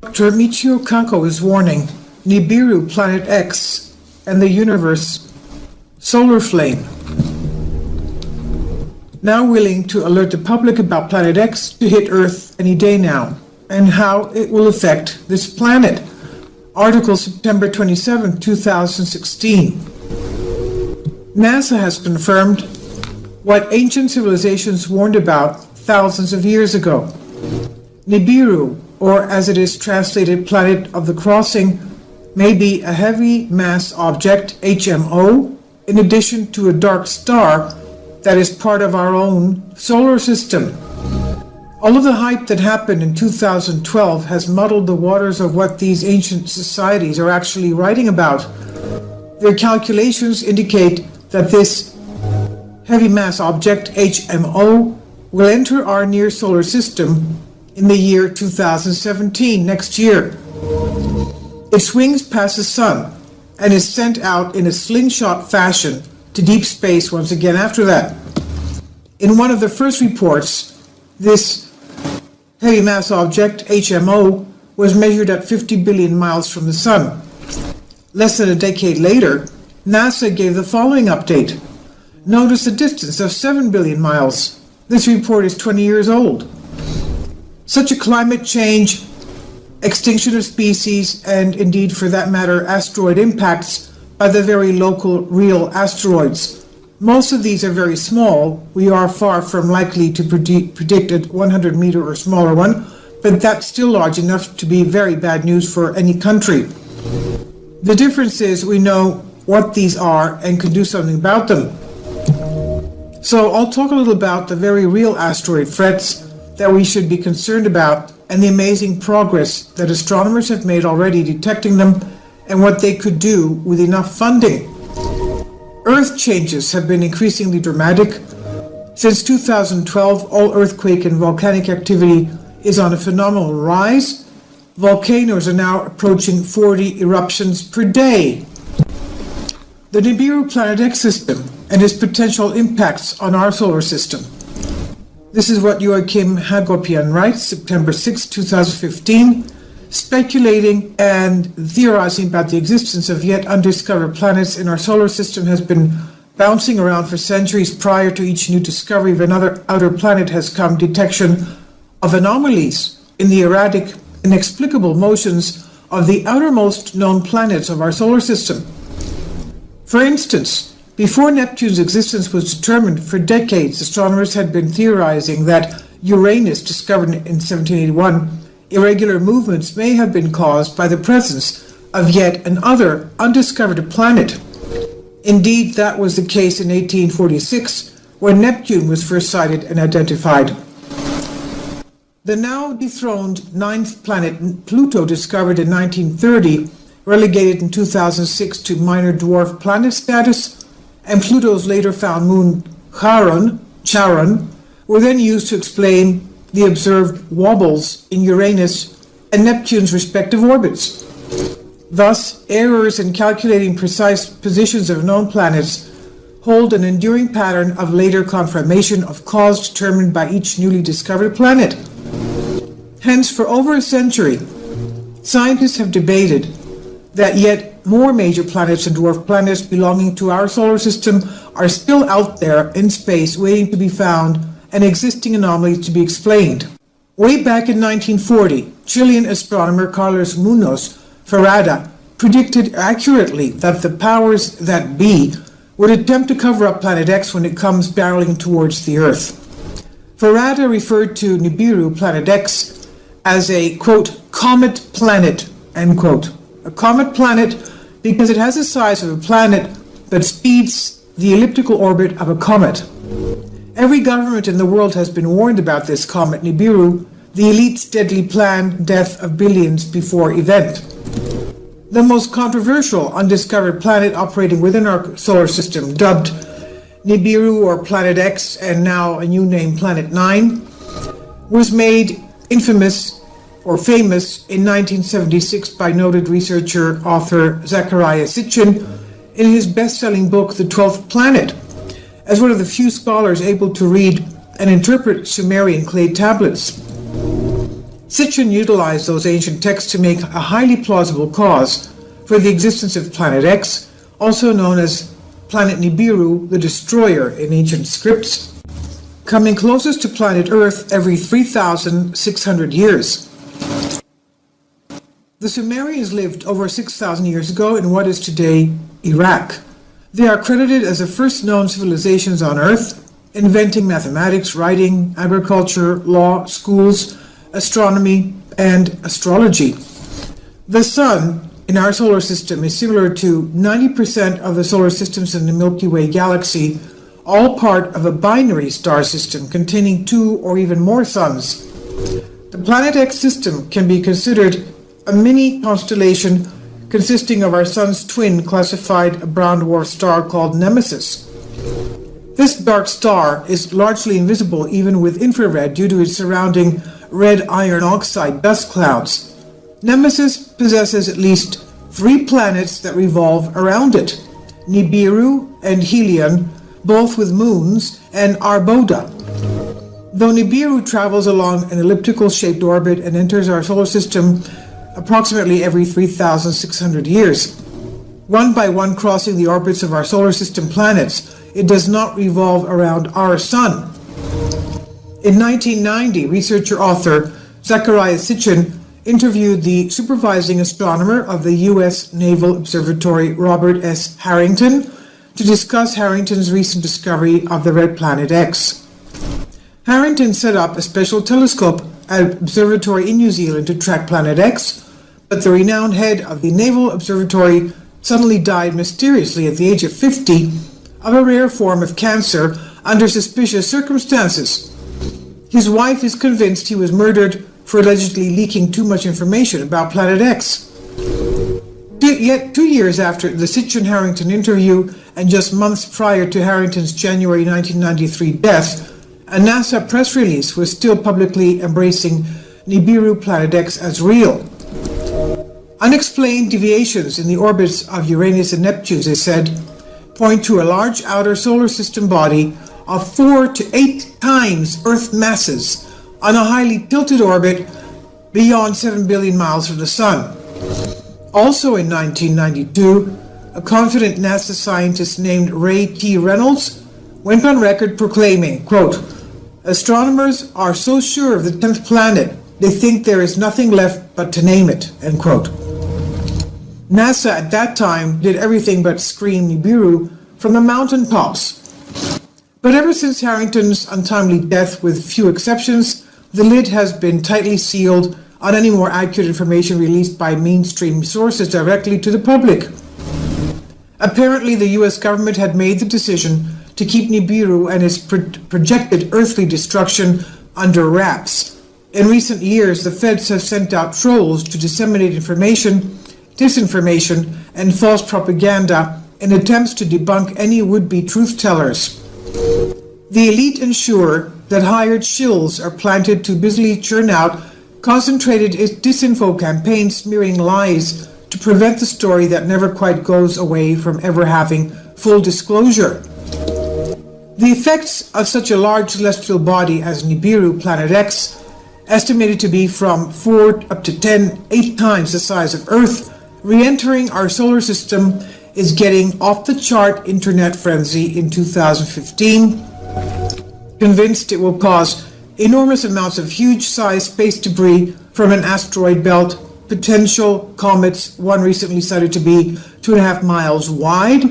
Dr. Michio Kaku is warning Nibiru Planet X and the universe solar flame. Now willing to alert the public about Planet X to hit Earth any day now, and how it will affect this planet. Article September 27, 2016. NASA has confirmed what ancient civilizations warned about thousands of years ago. Nibiru, or as it is translated, Planet of the Crossing, may be a heavy mass object, HMO, in addition to a dark star that is part of our own solar system. All of the hype that happened in 2012 has muddled the waters of what these ancient societies are actually writing about. Their calculations indicate that this heavy mass object, HMO, will enter our near solar system in the year 2017, next year. It swings past the sun and is sent out in a slingshot fashion to deep space once again after that. In one of the first reports, this heavy mass object, HMO, was measured at 50 billion miles from the sun. Less than a decade later, NASA gave the following update. Notice a distance of 7 billion miles. This report is 20 years old. Such a climate change, extinction of species, and indeed for that matter asteroid impacts by the very local real asteroids. Most of these are very small. We are far from likely to predict a 100-meter or smaller one, but that's still large enough to be very bad news for any country. The difference is we know what these are and can do something about them. So I'll talk a little about the very real asteroid threats that we should be concerned about and the amazing progress that astronomers have made already detecting them and what they could do with enough funding. Earth changes have been increasingly dramatic. Since 2012, all earthquake and volcanic activity is on a phenomenal rise. Volcanoes are now approaching 40 eruptions per day. The Nibiru Planet X system and its potential impacts on our solar system. This is what Joachim Hagopian writes, September 6, 2015, speculating and theorizing about the existence of yet undiscovered planets in our solar system has been bouncing around for centuries. Prior to each new discovery of another outer planet has come detection of anomalies in the erratic, inexplicable motions of the outermost known planets of our solar system. For instance, before Neptune's existence was determined, for decades astronomers had been theorizing that Uranus, discovered in 1781, irregular movements may have been caused by the presence of yet another undiscovered planet. Indeed, that was the case in 1846, when Neptune was first sighted and identified. The now dethroned ninth planet, Pluto, discovered in 1930, relegated in 2006 to minor dwarf planet status, and Pluto's later found moon, Charon, were then used to explain the observed wobbles in Uranus and Neptune's respective orbits. Thus, errors in calculating precise positions of known planets hold an enduring pattern of later confirmation of cause determined by each newly discovered planet. Hence, for over a century, scientists have debated that yet more major planets and dwarf planets belonging to our solar system are still out there in space waiting to be found and existing anomalies to be explained. Way back in 1940, Chilean astronomer Carlos Munoz Ferrada predicted accurately that the powers that be would attempt to cover up Planet X when it comes barreling towards the Earth. Ferrada referred to Nibiru Planet X as a, quote, comet planet, end quote. A comet planet because it has the size of a planet but speeds the elliptical orbit of a comet. Every government in the world has been warned about this comet Nibiru, the elite's deadly planned death of billions before event. The most controversial undiscovered planet operating within our solar system, dubbed Nibiru or Planet X, and now a new name, Planet 9, was made infamous or famous in 1976 by noted researcher author Zecharia Sitchin in his best-selling book, The 12th Planet, as one of the few scholars able to read and interpret Sumerian clay tablets. Sitchin utilized those ancient texts to make a highly plausible cause for the existence of Planet X, also known as Planet Nibiru, the Destroyer in ancient scripts, coming closest to planet Earth every 3,600 years. The Sumerians lived over 6,000 years ago in what is today Iraq. They are credited as the first known civilizations on Earth, inventing mathematics, writing, agriculture, law, schools, astronomy, and astrology. The Sun in our solar system is similar to 90% of the solar systems in the Milky Way galaxy, all part of a binary star system containing two or even more suns. The Planet X system can be considered a mini constellation consisting of our Sun's twin, classified a brown dwarf star called Nemesis. This dark star is largely invisible even with infrared due to its surrounding red iron oxide dust clouds. Nemesis possesses at least 3 planets that revolve around it: Nibiru and Helion, both with moons, and Arboda. Though Nibiru travels along an elliptical-shaped orbit and enters our solar system approximately every 3,600 years, one by one crossing the orbits of our solar system planets, it does not revolve around our Sun. In 1990, researcher-author Zecharia Sitchin interviewed the supervising astronomer of the U.S. Naval Observatory, Robert S. Harrington, to discuss Harrington's recent discovery of the red planet X. Harrington set up a special telescope at an observatory in New Zealand to track Planet X, but the renowned head of the Naval Observatory suddenly died mysteriously at the age of 50 of a rare form of cancer under suspicious circumstances. His wife is convinced he was murdered for allegedly leaking too much information about Planet X. Yet 2 years after the Sitchin-Harrington interview and just months prior to Harrington's January 1993 death, a NASA press release was still publicly embracing Nibiru Planet X as real. Unexplained deviations in the orbits of Uranus and Neptune, they said, point to a large outer solar system body of 4 to 8 times Earth masses on a highly tilted orbit beyond 7 billion miles from the Sun. Also in 1992, a confident NASA scientist named Ray T. Reynolds went on record proclaiming, quote, "Astronomers are so sure of the 10th planet, they think there is nothing left but to name it," end quote. NASA at that time did everything but scream Nibiru from the mountaintops. But ever since Harrington's untimely death, with few exceptions, the lid has been tightly sealed on any more accurate information released by mainstream sources directly to the public. Apparently, the U.S. government had made the decision to keep Nibiru and its projected earthly destruction under wraps. In recent years, the feds have sent out trolls to disseminate information, disinformation, and false propaganda in attempts to debunk any would-be truth-tellers. The elite ensure that hired shills are planted to busily churn out concentrated disinfo campaigns smearing lies to prevent the story that never quite goes away from ever having full disclosure. The effects of such a large celestial body as Nibiru Planet X, estimated to be from 4 up to 8 times the size of Earth, re-entering our solar system, is getting off-the-chart internet frenzy in 2015, convinced it will cause enormous amounts of huge-sized space debris from an asteroid belt, potential comets, one recently cited to be 2.5 miles wide,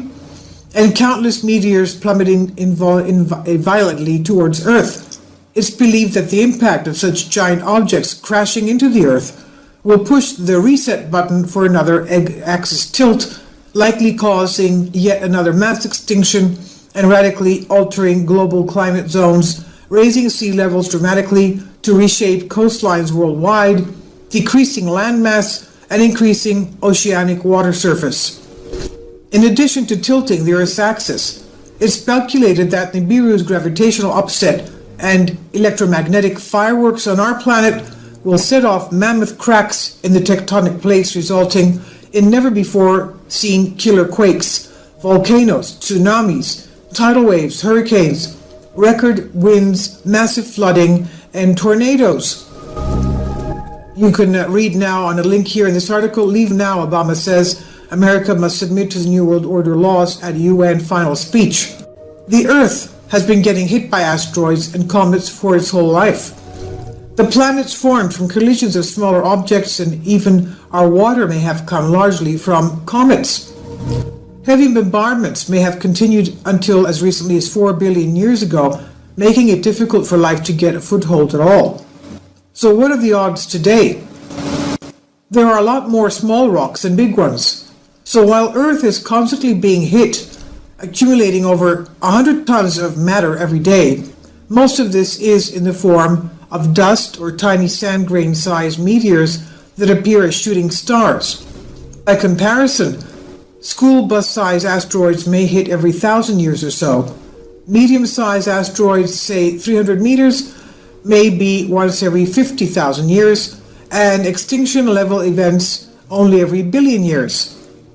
and countless meteors plummeting violently towards Earth. It's believed that the impact of such giant objects crashing into the Earth will push the reset button for another axis tilt, likely causing yet another mass extinction and radically altering global climate zones, raising sea levels dramatically to reshape coastlines worldwide, decreasing landmass, and increasing oceanic water surface. In addition to tilting the Earth's axis, it's speculated that Nibiru's gravitational upset and electromagnetic fireworks on our planet will set off mammoth cracks in the tectonic plates, resulting in never-before-seen killer quakes, volcanoes, tsunamis, tidal waves, hurricanes, record winds, massive flooding, and tornadoes. You can read now on a link here in this article. Leave now, Obama says. America must submit to the New World Order laws at UN final speech. The Earth has been getting hit by asteroids and comets for its whole life. The planets formed from collisions of smaller objects, and even our water may have come largely from comets. Heavy bombardments may have continued until as recently as 4 billion years ago, making it difficult for life to get a foothold at all. So what are the odds today? There are a lot more small rocks than big ones. So while Earth is constantly being hit, accumulating over 100 tons of matter every day, most of this is in the form of dust or tiny sand grain-sized meteors that appear as shooting stars. By comparison, school bus-sized asteroids may hit every 1,000 years or so. Medium-sized asteroids, say 300 meters, may be once every 50,000 years, and extinction-level events only every billion years.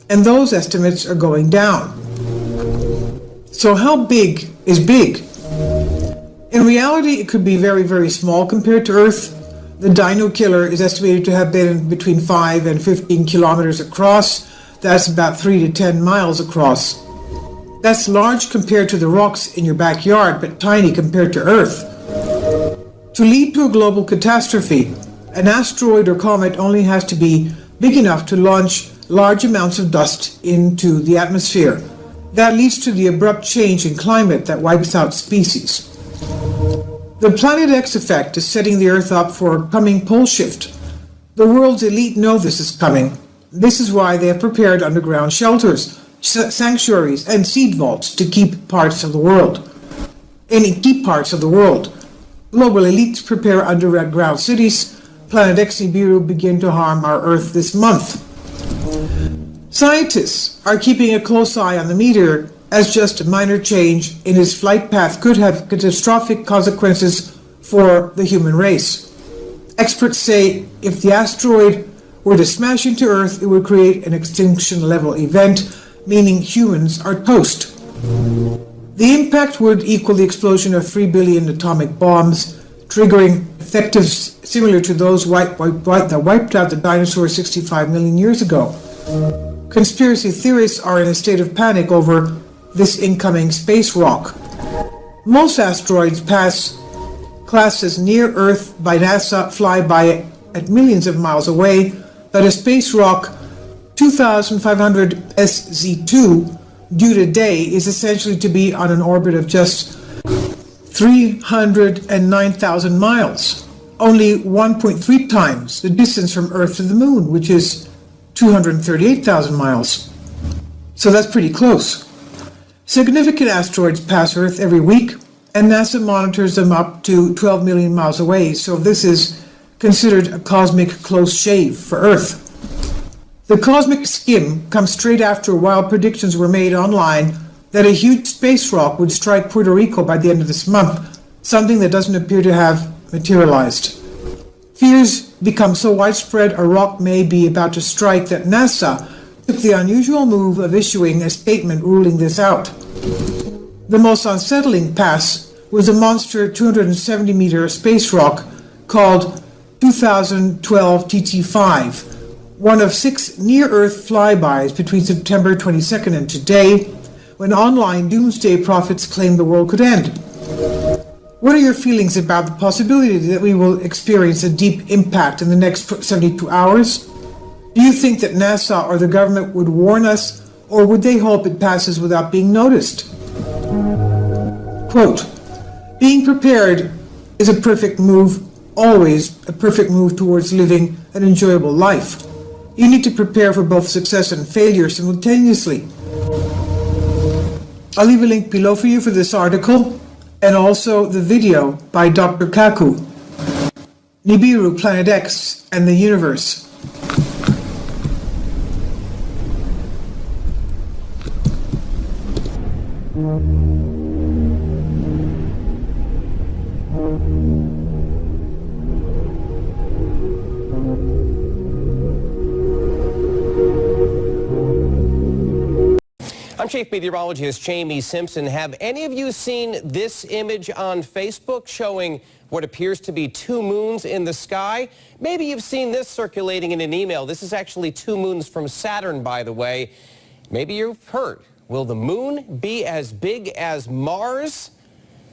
And those estimates are going down. So how big is big? In reality, it could be very, very small compared to Earth. The Dino Killer is estimated to have been between 5 and 15 kilometers across. That's about 3 to 10 miles across. That's large compared to the rocks in your backyard, but tiny compared to Earth. To lead to a global catastrophe, an asteroid or comet only has to be big enough to launch large amounts of dust into the atmosphere. That leads to the abrupt change in climate that wipes out species. The Planet X effect is setting the Earth up for a coming pole shift. The world's elite know this is coming. This is why they have prepared underground shelters, sanctuaries, and seed vaults to keep parts of the world. Global elites prepare underground cities. Planet X Nibiru begin to harm our Earth this month. Scientists are keeping a close eye on the meteor, as just a minor change in its flight path could have catastrophic consequences for the human race. Experts say if the asteroid were to smash into Earth, it would create an extinction-level event, meaning humans are toast. The impact would equal the explosion of 3 billion atomic bombs, triggering effects similar to those that wiped out the dinosaurs 65 million years ago. Conspiracy theorists are in a state of panic over this incoming space rock. Most asteroids pass classed as near Earth by NASA fly by at millions of miles away, but a space rock 2500 SZ2 due today is essentially to be on an orbit of just 309,000 miles, only 1.3 times the distance from Earth to the Moon, which is 238,000 miles. So that's pretty close. Significant asteroids pass Earth every week, and NASA monitors them up to 12 million miles away, so this is considered a cosmic close shave for Earth. The cosmic skim comes straight after wild predictions were made online that a huge space rock would strike Puerto Rico by the end of this month, something that doesn't appear to have materialized. Fears become so widespread a rock may be about to strike that NASA took the unusual move of issuing a statement ruling this out. The most unsettling pass was a monster 270-meter space rock called 2012 TT5, one of 6 near-Earth flybys between September 22nd and today, when online doomsday prophets claimed the world could end. What are your feelings about the possibility that we will experience a deep impact in the next 72 hours? Do you think that NASA or the government would warn us, or would they hope it passes without being noticed? Quote, being prepared is a perfect move, always a perfect move towards living an enjoyable life. You need to prepare for both success and failure simultaneously. I'll leave a link below for you for this article and also the video by Dr. Kaku, Nibiru Planet X and the Universe. I'm Chief Meteorologist Jamie Simpson. Have any of you seen this image on Facebook showing what appears to be two moons in the sky? Maybe you've seen this circulating in an email. This is actually two moons from Saturn, by the way. Maybe you've heard. Will the moon be as big as Mars?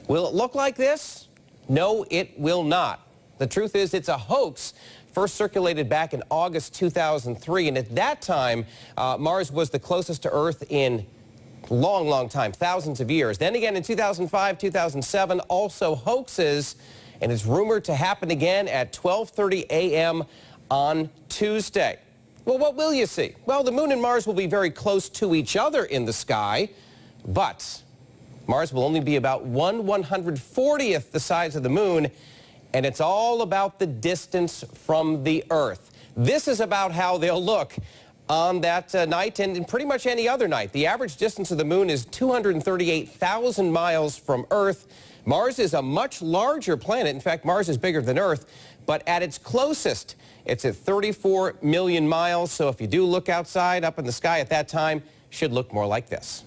Will it look like this? No, it will not. The truth is it's a hoax. First circulated back in August 2003, and at that time, Mars was the closest to Earth in a long, long time, thousands of years. Then again in 2005, 2007, also hoaxes, and it's rumored to happen again at 12:30 a.m. on Tuesday. Well, what will you see? Well, the moon and Mars will be very close to each other in the sky, but Mars will only be about 1/140th the size of the moon, and it's all about the distance from the Earth. This is about how they'll look on that night and pretty much any other night. The average distance of the moon is 238,000 miles from Earth. Mars is a much larger planet. In fact, Mars is bigger than Earth, but at its closest, it's at 34 million miles. So if you do look outside up in the sky at that time, it should look more like this.